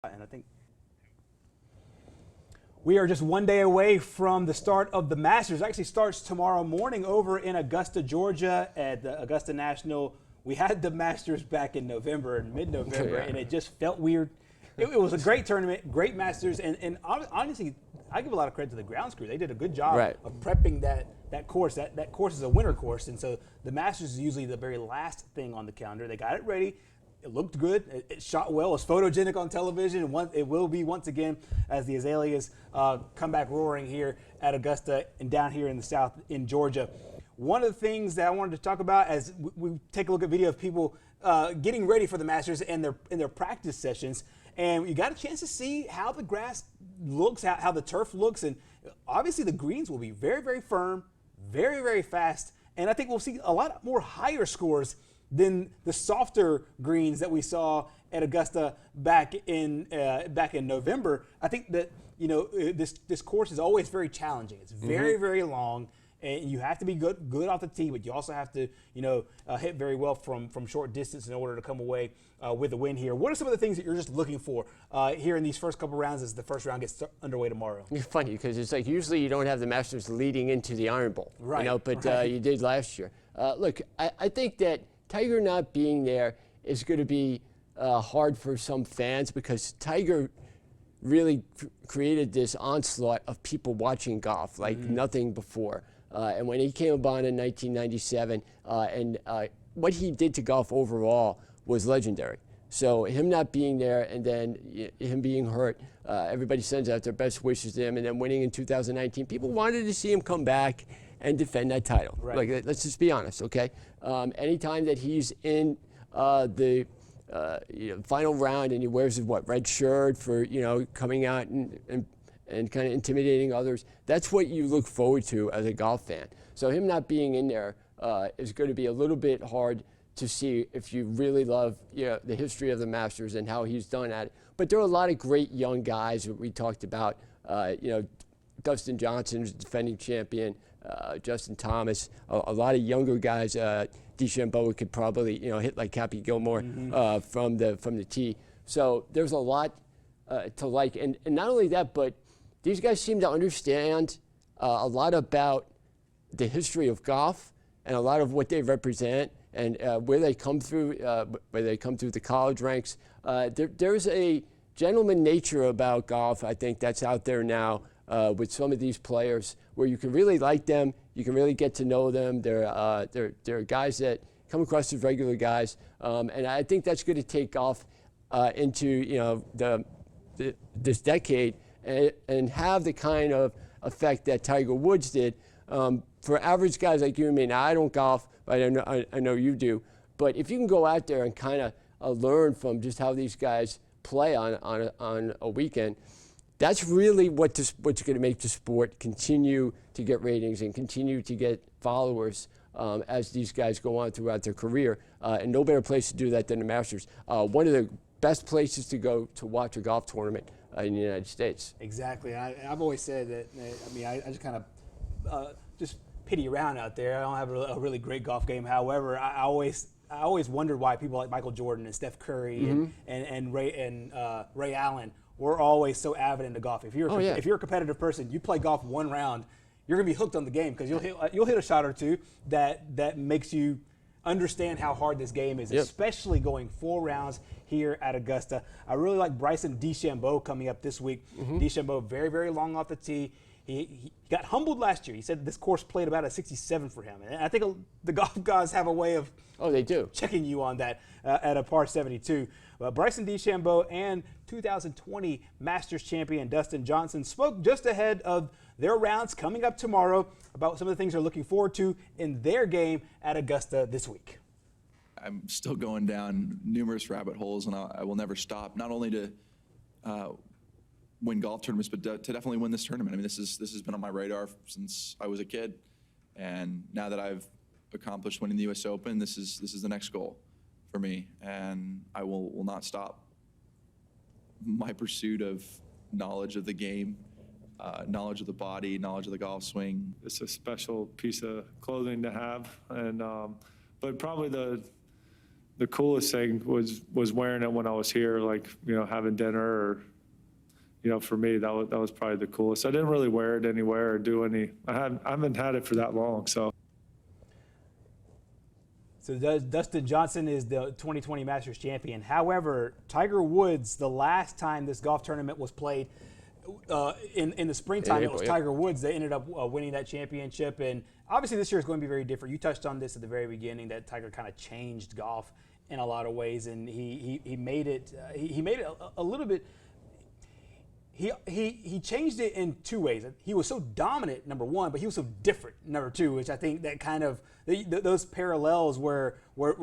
And I think we are just one day away from the start of the Masters. It actually starts tomorrow morning over in Augusta, Georgia at the Augusta National. We had the Masters back in November and mid-November, and it just felt weird. It was a great tournament, great Masters, and honestly, I give a lot of credit to the grounds crew. They did a good job of prepping that course. That course is a winter course, and so the Masters is usually the very last thing on the calendar. They got it ready. It looked good. It shot well. It was photogenic on television. It will be once again as the Azaleas come back roaring here at Augusta and down here in the south in Georgia. One of the things that I wanted to talk about as we take a look at video of people getting ready for the Masters and their practice sessions, and you got a chance to see how the grass looks, how the turf looks, and obviously the greens will be very, very firm, very, very fast, and I think we'll see a lot more higher scores than the softer greens that we saw at Augusta back in November. I think that this course is always very challenging. It's very very long, and you have to be good off the tee, but you also have to hit very well from short distance in order to come away with a win here. What are some of the things that you're just looking for here in these first couple rounds as the first round gets underway tomorrow? It's funny because it's like usually you don't have the Masters leading into the Iron Bowl, but you did last year. Look, I think that Tiger not being there is going to be hard for some fans because Tiger really created this onslaught of people watching golf like nothing before. And when he came upon in 1997, what he did to golf overall was legendary. So him not being there and then him being hurt, everybody sends out their best wishes to him, and then winning in 2019, people wanted to see him come back and defend that title. Like, let's just be honest, okay? Anytime that he's in the final round and he wears his red shirt for coming out and kind of intimidating others, that's what you look forward to as a golf fan. So him not being in there is going to be a little bit hard to see if you really love the history of the Masters and how he's done at it. But there are a lot of great young guys that we talked about. Dustin Johnson, defending champion. Justin Thomas, a lot of younger guys. DeChambeau could probably hit like Cappy Gilmore from the tee. So there's a lot to like, and not only that, but these guys seem to understand a lot about the history of golf and a lot of what they represent and where they come through, the college ranks. There's a gentleman nature about golf, I think, that's out there now. With some of these players, where you can really like them, you can really get to know them. They're guys that come across as regular guys, and I think that's going to take off into this decade and have the kind of effect that Tiger Woods did. For average guys like you and me, now I don't golf, but I know you do. But if you can go out there and kind of learn from just how these guys play on a weekend. That's really what's going to make the sport continue to get ratings and continue to get followers as these guys go on throughout their career. And no better place to do that than the Masters. One of the best places to go to watch a golf tournament in the United States. Exactly. I've always said that, I just kind of just pity around out there. I don't have a really great golf game. However, I always wondered why people like Michael Jordan and Steph Curry and Ray Allen we're always so avid into golf. If you're a competitive person, you play golf one round, you're gonna be hooked on the game because you'll hit a shot or two that makes you understand how hard this game is, especially going 4 rounds here at Augusta. I really like Bryson DeChambeau coming up this week. DeChambeau very very long off the tee. He got humbled last year. He said this course played about a 67 for him. And I think the golf gods have a way of they do checking you on that at a par 72. Bryson DeChambeau and 2020 Masters champion Dustin Johnson spoke just ahead of their rounds coming up tomorrow about some of the things they're looking forward to in their game at Augusta this week. I'm still going down numerous rabbit holes, and I will never stop, not only to win golf tournaments, but to definitely win this tournament. I mean, this has been on my radar since I was a kid, and now that I've accomplished winning the U.S. Open, this is the next goal for me, and I will not stop. My pursuit of knowledge of the game, knowledge of the body, knowledge of the golf swing. It's a special piece of clothing to have, and but probably the the coolest thing was wearing it when I was here, like, having dinner or, for me, that was probably the coolest. I didn't really wear it anywhere or do any. I haven't had it for that long, so. So Dustin Johnson is the 2020 Masters champion. However, Tiger Woods, the last time this golf tournament was played in the springtime, it was Tiger Woods that ended up winning that championship. And obviously this year is going to be very different. You touched on this at the very beginning, that Tiger kind of changed golf in a lot of ways, and he made it a little bit. He changed it in two ways. He was so dominant, number one, but he was so different, number two, which I think that kind of those parallels were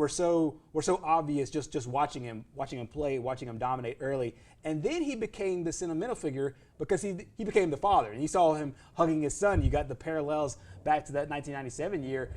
so obvious just watching him play, watching him dominate early. And then he became the sentimental figure because he became the father, and you saw him hugging his son. You got the parallels back to that 1997 year,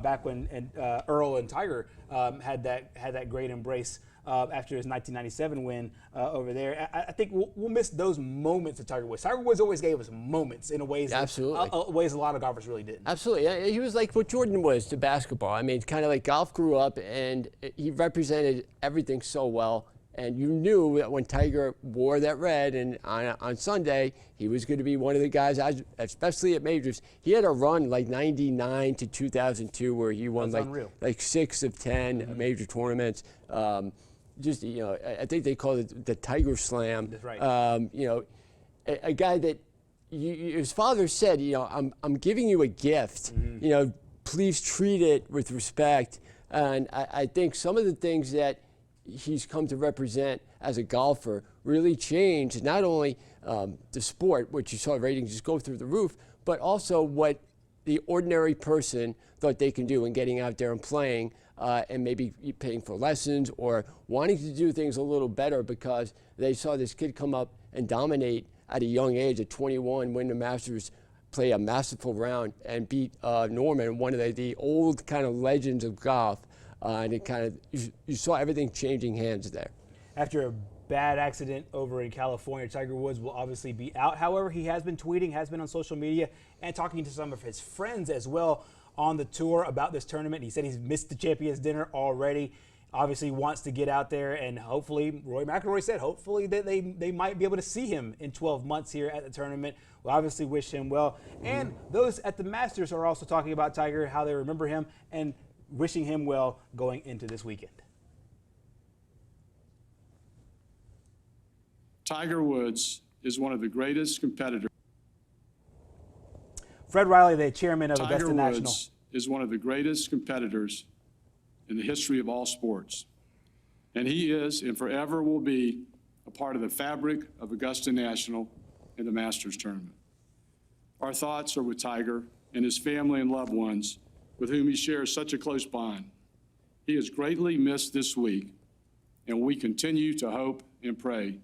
back when Earl and Tiger had that great embrace. After his 1997 win over there. I think we'll miss those moments of Tiger Woods. Tiger Woods always gave us moments in ways ways a lot of golfers really didn't. Absolutely. He was like what Jordan was to basketball. I mean, kind of like golf grew up, and he represented everything so well. And you knew that when Tiger wore that red and on Sunday, he was going to be one of the guys, especially at majors. He had a run like 99 to 2002 where he won like 6 of 10 major tournaments. I think they call it the Tiger Slam. That's right. A guy that his father said, I'm giving you a gift. Please treat it with respect. And I think some of the things that he's come to represent as a golfer really changed not only the sport, which you saw ratings just go through the roof, but also what the ordinary person thought they can do in getting out there and playing. And maybe paying for lessons or wanting to do things a little better because they saw this kid come up and dominate at a young age at 21, win the Masters, play a masterful round, and beat Norman, one of the old kind of legends of golf. And it kind of you saw everything changing hands there. After a bad accident over in California, Tiger Woods will obviously be out. However, he has been tweeting, has been on social media, and talking to some of his friends as well on the tour about this tournament. He said he's missed the Champions Dinner already. Obviously wants to get out there, and hopefully, Rory McIlroy said, hopefully that they might be able to see him in 12 months here at the tournament. We'll obviously wish him well. And those at the Masters are also talking about Tiger, how they remember him, and wishing him well going into this weekend. Tiger Woods is one of the greatest competitors. Fred Riley, the chairman of Augusta National. Tiger Woods is one of the greatest competitors in the history of all sports. And he is and forever will be a part of the fabric of Augusta National and the Masters tournament. Our thoughts are with Tiger and his family and loved ones with whom he shares such a close bond. He is greatly missed this week, and we continue to hope and pray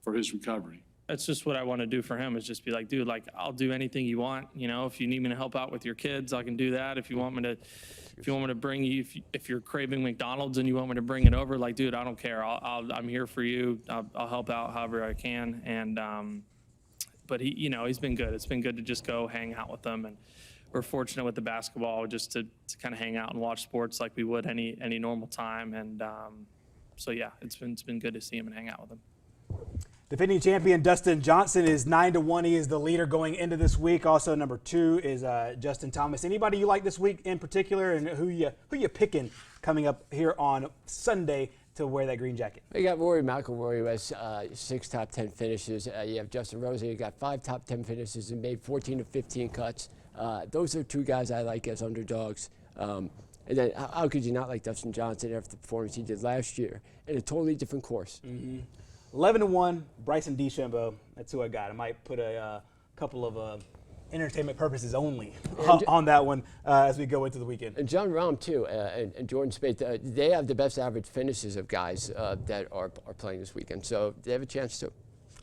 for his recovery. That's just what I want to do for him, is just be like, dude, like, I'll do anything you want. If you need me to help out with your kids, I can do that. If you want me to bring you, if you're craving McDonald's and you want me to bring it over, like, dude, I don't care. I'm here for you. I'll help out however I can. And, but he's been good. It's been good to just go hang out with them. And we're fortunate with the basketball just to kind of hang out and watch sports like we would any normal time. And so, yeah, it's been good to see him and hang out with him. Defending champion Dustin Johnson is 9-1. He is the leader going into this week. Also, number 2 is Justin Thomas. Anybody you like this week in particular, and who you picking coming up here on Sunday to wear that green jacket? You got Rory McIlroy, who has 6 top 10 finishes. You have Justin Rose, who got 5 top 10 finishes and made 14 of 15 cuts. Those are 2 guys I like as underdogs. And then how could you not like Dustin Johnson after the performance he did last year in a totally different course? 11-1, Bryson DeChambeau. That's who I got. I might put a couple of entertainment purposes only on that one as we go into the weekend. And John Rahm, too, and Jordan Spieth, they have the best average finishes of guys that are playing this weekend. So they have a chance, too.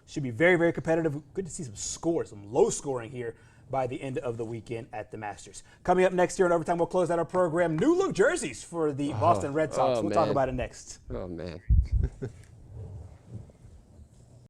Should be very, very competitive. Good to see some scores, some low scoring here by the end of the weekend at the Masters. Coming up next year in Overtime, we'll close out our program. New look jerseys for the Boston Red Sox. We'll talk about it next. Oh, man.